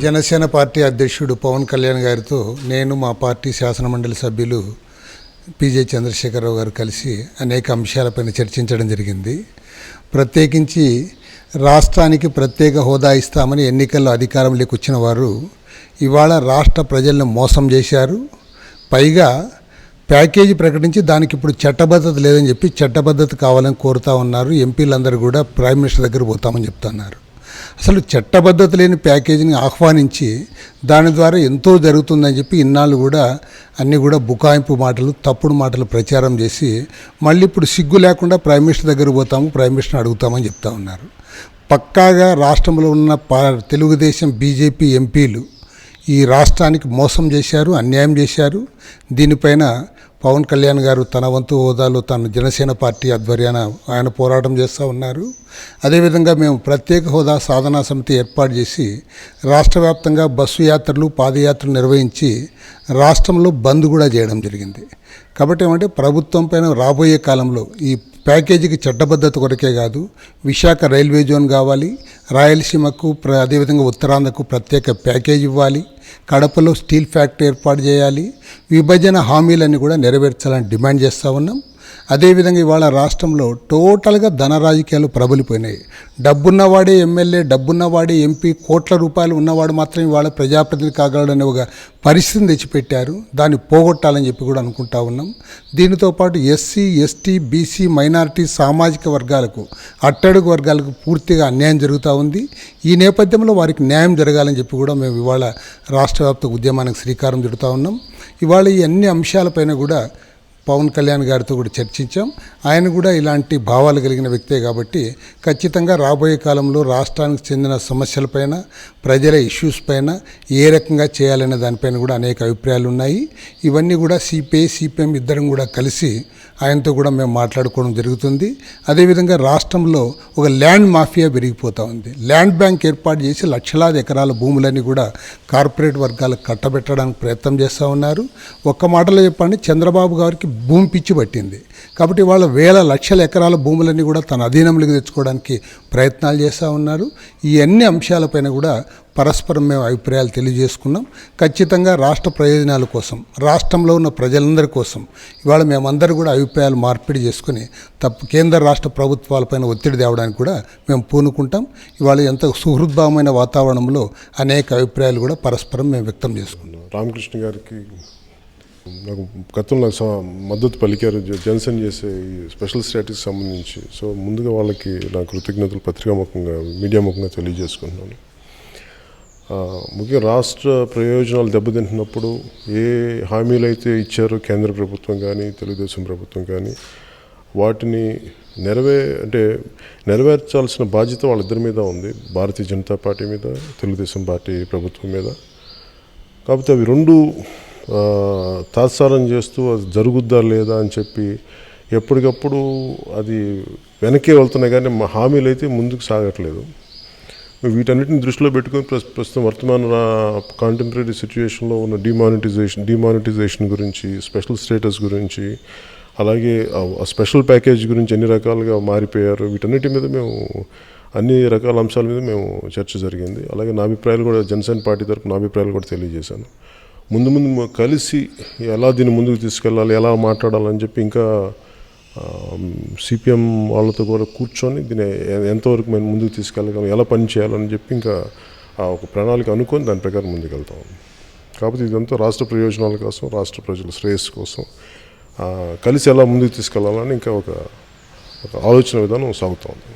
Janasena party అధ్యక్షుడు పవన్ కళ్యాణ్ గారితో నేను మా పార్టీ శాసనమండలి సభ్యులు పిజే చంద్రశేఖరరావు గారు కలిసి అనేక అంశాలపైన చర్చించడం జరిగింది. ప్రత్యేకించి రాష్ట్రానికి ప్రత్యేక హోదా ఇస్తామని ఎన్నికల్లో అధికారంలోకి వచ్చిన వారు ఇవాళ రాష్ట్ర ప్రజలను మోసం చేశారు. పైగా ప్యాకేజీ ప్రకటించి దానికి ఇప్పుడు చట్టబద్ధత లేదని చెప్పి చట్టబద్ధత కావాలని కోరుతా ఉన్నారు. ఎంపీలందరూ కూడా ప్రైమ్ మినిస్టర్ దగ్గర పోతామని చెప్తున్నారు. అసలు చట్టబద్ధత లేని ప్యాకేజీని ఆహ్వానించి దాని ద్వారా ఎంతో జరుగుతుందని చెప్పి ఇన్నాళ్ళు కూడా అన్నీ కూడా బుకాయింపు మాటలు, తప్పుడు మాటలు ప్రచారం చేసి మళ్ళీ ఇప్పుడు సిగ్గు లేకుండా ప్రైమ్ మినిస్టర్ దగ్గర పోతాము, ప్రైమ్ మినిస్టర్ని అడుగుతామని చెప్తా ఉన్నారు. పక్కాగా రాష్ట్రంలో ఉన్న తెలుగుదేశం బీజేపీ ఎంపీలు ఈ రాష్ట్రానికి మోసం చేశారు, అన్యాయం చేశారు. దీనిపైన పవన్ కళ్యాణ్ గారు తన వంతు హోదాలో తన జనసేన పార్టీ ఆధ్వర్యాన ఆయన పోరాటం చేస్తూ ఉన్నారు. అదేవిధంగా మేము ప్రత్యేక హోదా సాధనా సమితి ఏర్పాటు చేసి రాష్ట్ర వ్యాప్తంగా బస్సు యాత్రలు, పాదయాత్రలు నిర్వహించి రాష్ట్రంలో బంద్ కూడా చేయడం జరిగింది. కాబట్టి ఏమంటే ప్రభుత్వం పైన రాబోయే కాలంలో ఈ ప్యాకేజీకి చట్టబద్ధత కొరకే కాదు, విశాఖ రైల్వే జోన్ కావాలి, రాయలసీమకు అదేవిధంగా ఉత్తరాంధ్రకు ప్రత్యేక ప్యాకేజీ ఇవ్వాలి, కడపలో స్టీల్ ఫ్యాక్టరీ ఏర్పాటు చేయాలి, విభజన హామీలన్నీ కూడా నెరవేర్చాలని డిమాండ్ చేస్తూ ఉన్నాం. అదేవిధంగా ఇవాళ రాష్ట్రంలో టోటల్గా ధన రాజకీయాలు ప్రబలిపోయినాయి. డబ్బున్నవాడే ఎమ్మెల్యే, డబ్బున్నవాడే ఎంపీ, కోట్ల రూపాయలు ఉన్నవాడు మాత్రం ఇవాళ ప్రజాప్రతినిధి కాగలడనే ఒక పరిస్థితిని తెచ్చిపెట్టారు. దాన్ని పోగొట్టాలని చెప్పి కూడా అనుకుంటా ఉన్నాం. దీనితో పాటు ఎస్సీ, ఎస్టీ, బీసీ, మైనారిటీ సామాజిక వర్గాలకు, అట్టడుగు వర్గాలకు పూర్తిగా అన్యాయం జరుగుతూ ఉంది. ఈ నేపథ్యంలో వారికి న్యాయం జరగాలని చెప్పి కూడా మేము ఇవాళ రాష్ట్ర వ్యాప్త ఉద్యమానికి శ్రీకారం చుడుతూ ఉన్నాం. ఇవాళ ఈ అన్ని అంశాలపైన కూడా పవన్ కళ్యాణ్ గారితో కూడా చర్చించాం. ఆయన కూడా ఇలాంటి భావాలు కలిగిన వ్యక్తే కాబట్టి ఖచ్చితంగా రాబోయే కాలంలో రాష్ట్రానికి చెందిన సమస్యలపైన, ప్రజల ఇష్యూస్ పైన ఏ రకంగా చేయాలనే దానిపైన కూడా అనేక అభిప్రాయాలు ఉన్నాయి. ఇవన్నీ కూడా సిపిఐ, సిపిఎం ఇద్దరం కూడా కలిసి ఆయనతో కూడా మేము మాట్లాడుకోవడం జరుగుతుంది. అదేవిధంగా రాష్ట్రంలో ఒక ల్యాండ్ మాఫియా పెరిగిపోతూ ఉంది. ల్యాండ్ బ్యాంక్ ఏర్పాటు చేసి లక్షలాది ఎకరాల భూములన్నీ కూడా కార్పొరేట్ వర్గాలకు కట్టబెట్టడానికి ప్రయత్నం చేస్తూ ఉన్నారు. ఒక్క మాటలో చెప్పండి, చంద్రబాబు గారికి భూమి పిచ్చి పట్టింది. కాబట్టి వాళ్ళ వేల లక్షల ఎకరాల భూములన్నీ కూడా తన అధీనంలోకి తెచ్చుకోవడానికి ప్రయత్నాలు చేస్తూ ఉన్నారు. ఈ అన్ని అంశాలపైన కూడా పరస్పరం మేము అభిప్రాయాలు తెలియజేసుకున్నాం. ఖచ్చితంగా రాష్ట్ర ప్రయోజనాల కోసం, రాష్ట్రంలో ఉన్న ప్రజలందరి కోసం ఇవాళ మేమందరూ కూడా అభిప్రాయాలు మార్పిడి చేసుకుని కేంద్ర రాష్ట్ర ప్రభుత్వాలపైన ఒత్తిడి తేవడానికి కూడా మేము పూనుకుంటాం. ఇవాళ ఎంత సుహృద్భావమైన వాతావరణంలో అనేక అభిప్రాయాలు కూడా పరస్పరం మేము వ్యక్తం చేసుకున్నాం. రామకృష్ణ గారికి నాకు గతంలో మద్దతు పలికారు జనసేన చేసే ఈ స్పెషల్ స్టేటస్కి సంబంధించి. సో ముందుగా వాళ్ళకి నా కృతజ్ఞతలు పత్రికాముఖంగా, మీడియా ముఖంగా తెలియజేసుకుంటున్నాను. ముఖ్యంగా రాష్ట్ర ప్రయోజనాలు దెబ్బతింటున్నప్పుడు ఏ హామీలు అయితే ఇచ్చారో కేంద్ర ప్రభుత్వం కానీ తెలుగుదేశం ప్రభుత్వం కానీ వాటిని నెరవేర్చాల్సిన బాధ్యత వాళ్ళిద్దరి మీద ఉంది, భారతీయ జనతా పార్టీ మీద, తెలుగుదేశం పార్టీ ప్రభుత్వం మీద. కాకపోతే అవి రెండు తాత్సారం చేస్తూ అది జరుగుద్దా లేదా అని చెప్పి ఎప్పటికప్పుడు అది వెనక్కి వెళ్తున్నాయి, కానీ మా హామీలు అయితే ముందుకు సాగట్లేదు. వీటన్నిటిని దృష్టిలో పెట్టుకుని ప్రస్తుతం వర్తమాన కాంటెంపరీ సిచ్యువేషన్లో ఉన్న డిమానిటైజేషన్ గురించి, స్పెషల్ స్టేటస్ గురించి, అలాగే స్పెషల్ ప్యాకేజ్ గురించి ఎన్ని రకాలుగా మారిపోయారు, వీటన్నిటి మీద మేము అన్ని రకాల అంశాల మీద మేము చర్చ జరిగింది. అలాగే నా అభిప్రాయాలు కూడా జనసేన పార్టీ తరఫున నా అభిప్రాయాలు కూడా తెలియజేశాను. ముందు కలిసి ఎలా దీన్ని ముందుకు తీసుకెళ్ళాలి, ఎలా మాట్లాడాలని చెప్పి ఇంకా సిపిఎం వాళ్ళతో కూడా కూర్చొని దీన్ని ఎంతవరకు మేము ముందుకు తీసుకెళ్ళగలం, ఎలా పని చేయాలని చెప్పి ఇంకా ఒక ప్రణాళిక అనుకొని దాని ప్రకారం ముందుకు వెళ్తాం. కాకపోతే ఇదంతా రాష్ట్ర ప్రయోజనాల కోసం, రాష్ట్ర ప్రజల శ్రేయస్సు కోసం కలిసి ఎలా ముందుకు తీసుకెళ్ళాలని ఇంకా ఒక ఆలోచన విధానం సాగుతూ ఉంది.